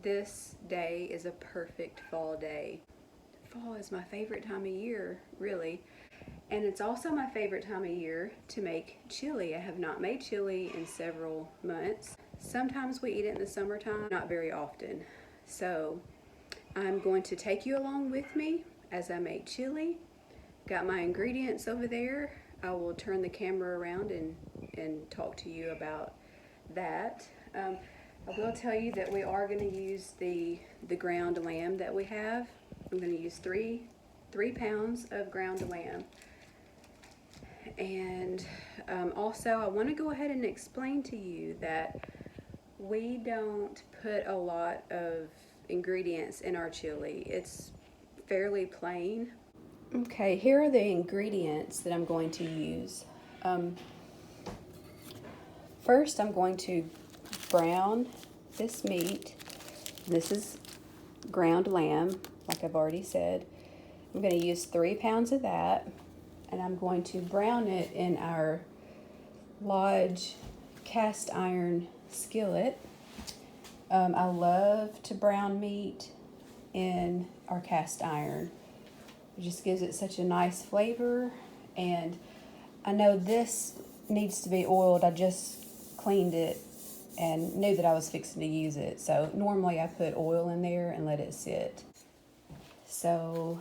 This day is a perfect fall day. Fall is my favorite time of year, really. And it's also my favorite time of year to make chili. I have not made chili in several months. Sometimes we eat it in the summertime, not very often. So I'm going to take you along with me as I make chili. Got my ingredients over there. I will turn the camera around and talk to you about that. I will tell you that we are going to use the ground lamb that we have. I'm going to use three pounds of ground lamb. And also I want to go ahead and explain to you that we don't put a lot of ingredients in our chili. It's fairly plain. Okay, here are the ingredients that I'm going to use. First, I'm going to brown this meat. This is ground lamb, like I've already said. I'm going to use 3 pounds of that, and I'm going to brown it in our Lodge cast iron skillet. I love to brown meat in our cast iron. It just gives it such a nice flavor, and I know this needs to be oiled. I just cleaned it and knew that I was fixing to use it. So normally I put oil in there and let it sit. So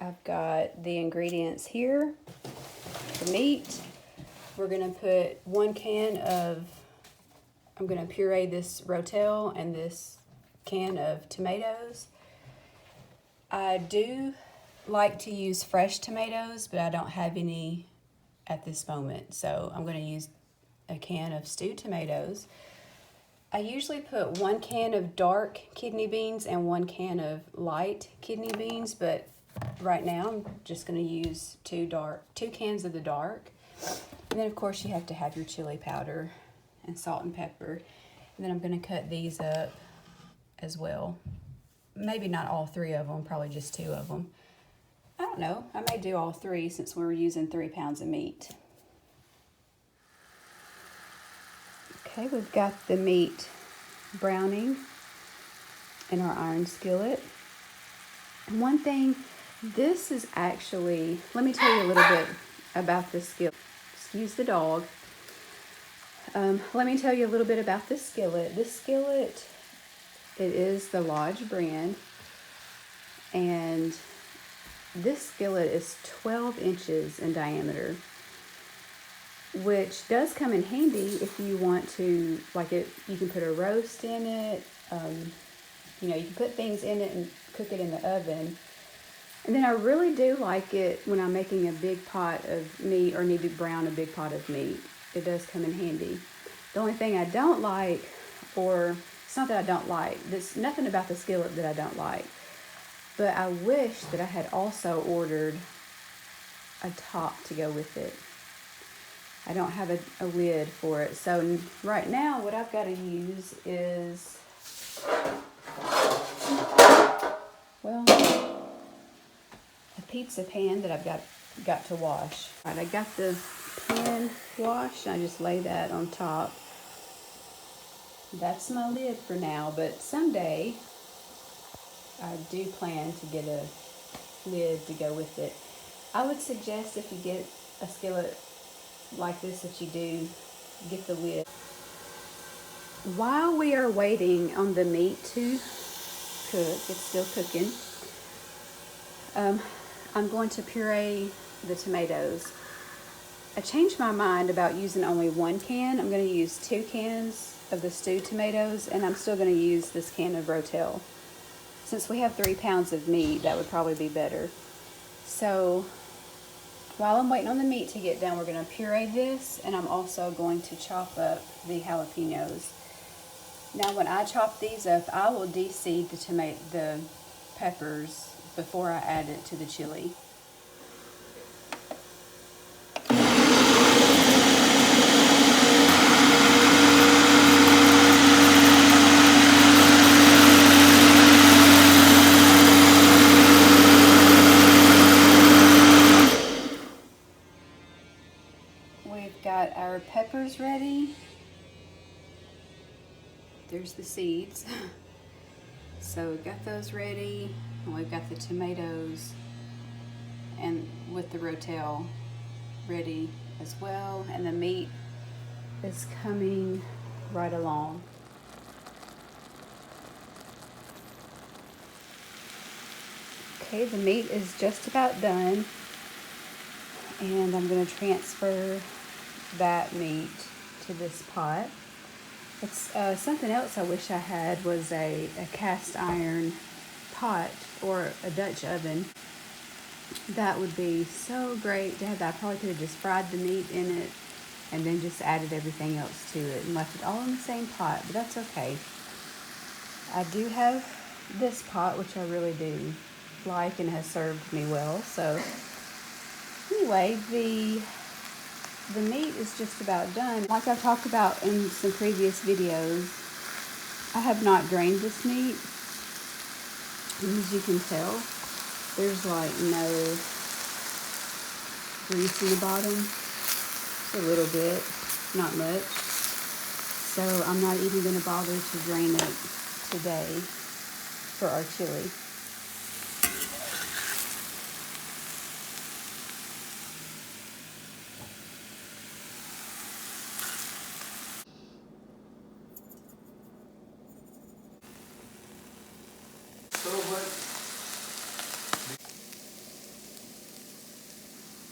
I've got the ingredients here. The meat, we're gonna put 1 can of, I'm gonna puree this rotel and this can of tomatoes. I do like to use fresh tomatoes, but I don't have any at this moment. So I'm gonna use a can of stewed tomatoes. I usually put 1 can of dark kidney beans and 1 can of light kidney beans, but right now I'm just going to use 2 cans of the dark. And then of course you have to have your chili powder and salt and pepper. And then I'm going to cut these up as well. Maybe not all 3 of them, probably just 2 of them. I don't know, I may do all 3 since we're using 3 pounds of meat. Okay, we've got the meat browning in our iron skillet. And one thing, this is actually, let me tell you a little bit about this skillet. Excuse the dog. Let me tell you a little bit about this skillet. This skillet, it is the Lodge brand, and this skillet is 12 inches in diameter, which does come in handy if you want to, like it, you can put a roast in it, you know, you can put things in it and cook it in the oven. And then I really do like it when I'm making a big pot of meat or need to brown a big pot of meat. It does come in handy. The only thing I don't like, or it's not that I don't like, there's nothing about the skillet that I don't like, but I wish that I had also ordered a top to go with it. I don't have a lid for it. So right now what I've got to use is, well, a pizza pan that I've got to wash. All right, I got the pan washed. I just lay that on top. That's my lid for now, but someday I do plan to get a lid to go with it. I would suggest if you get a skillet like this that you do get the lid. While we are waiting on the meat to cook, it's still cooking, I'm going to puree the tomatoes. I changed my mind about using only 1 can. I'm going to use 2 cans of the stewed tomatoes, and I'm still going to use this can of rotel. Since we have 3 pounds of meat, that would probably be better. So while I'm waiting on the meat to get done, we're going to puree this, and I'm also going to chop up the jalapenos. Now when I chop these up, I will de-seed the peppers before I add it to the chili. We've got our peppers ready. There's the seeds. So we've got those ready, and we've got the tomatoes and with the rotel ready as well, and the meat is coming right along. Okay, the meat is just about done, and I'm going to transfer that meat to this pot. It's something else I wish I had was a cast iron pot or a Dutch oven. That would be so great to have that. I probably could have just fried the meat in it and then just added everything else to it and left it all in the same pot, but that's okay. I do have this pot, which I really do like and has served me well. So anyway, the meat is just about done. Like I've talked about in some previous videos, I have not drained this meat. And as you can tell, there's like no grease in the bottom. Just a little bit, not much. So I'm not even going to bother to drain it today for our chili.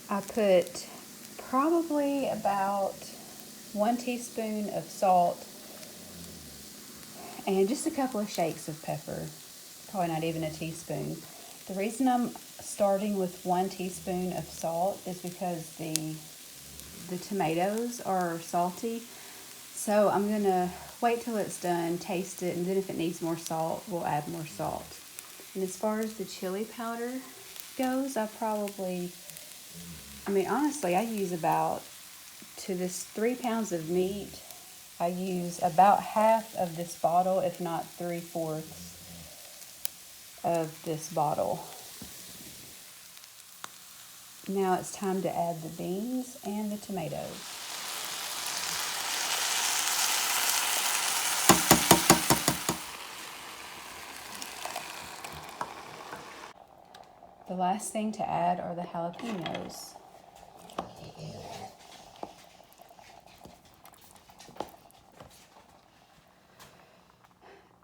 I put probably about 1 teaspoon of salt and just a couple of shakes of pepper, probably not even a teaspoon. The reason I'm starting with 1 teaspoon of salt is because the tomatoes are salty. So I'm gonna wait till it's done, taste it, and then if it needs more salt, we'll add more salt. And as far as the chili powder goes, honestly, I use about, to this 3 pounds of meat, I use about half of this bottle, if not 3/4 of this bottle. Now it's time to add the beans and the tomatoes. The last thing to add are the jalapenos.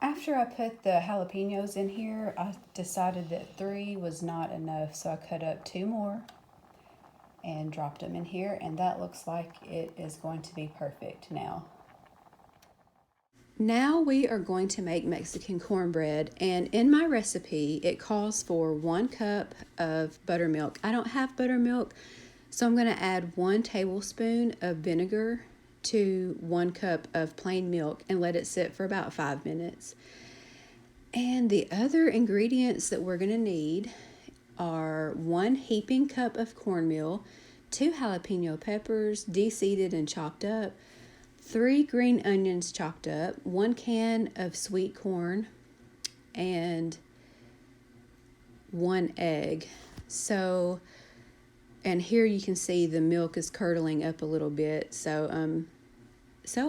After I put the jalapenos in here, I decided that 3 was not enough, so I cut up 2 more and dropped them in here, and that looks like it is going to be perfect now. Now we are going to make Mexican cornbread, and in my recipe it calls for 1 cup of buttermilk. I don't have buttermilk, so I'm going to add 1 tablespoon of vinegar to 1 cup of plain milk and let it sit for about 5 minutes. And the other ingredients that we're going to need are 1 heaping cup of cornmeal, 2 jalapeno peppers de-seeded and chopped up, 3 green onions chopped up, 1 can of sweet corn, and 1 egg. So, and here you can see the milk is curdling up a little bit. So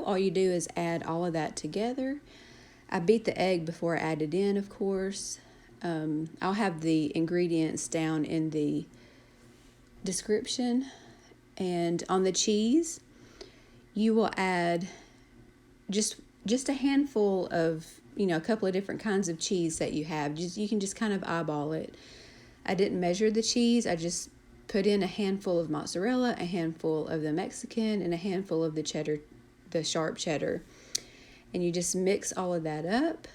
all you do is add all of that together. I beat the egg before I add it in, of course. I'll have the ingredients down in the description. And on the cheese, you will add just a handful of, a couple of different kinds of cheese that you have. You can just kind of eyeball it. I didn't measure the cheese. I just put in a handful of mozzarella, a handful of the Mexican, and a handful of the cheddar, the sharp cheddar. And you just mix all of that up,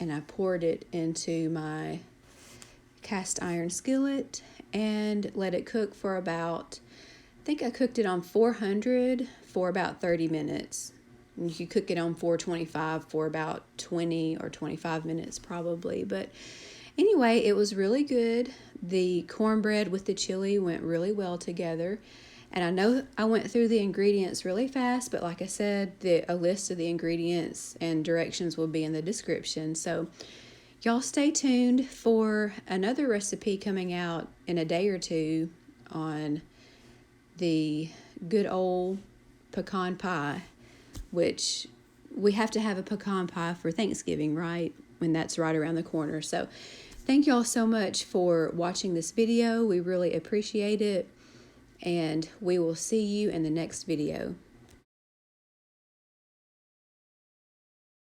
and I poured it into my cast iron skillet and let it cook for about, I think I cooked it on 400 for about 30 minutes. And you could cook it on 425 for about 20 or 25 minutes probably. But anyway, it was really good. The cornbread with the chili went really well together. And I know I went through the ingredients really fast, but like I said, a list of the ingredients and directions will be in the description. So y'all stay tuned for another recipe coming out in a day or two on the good old pecan pie, which we have to have a pecan pie for Thanksgiving, right? and that's right around the corner. So thank you all so much for watching this video. We really appreciate it, and we will see you in the next video.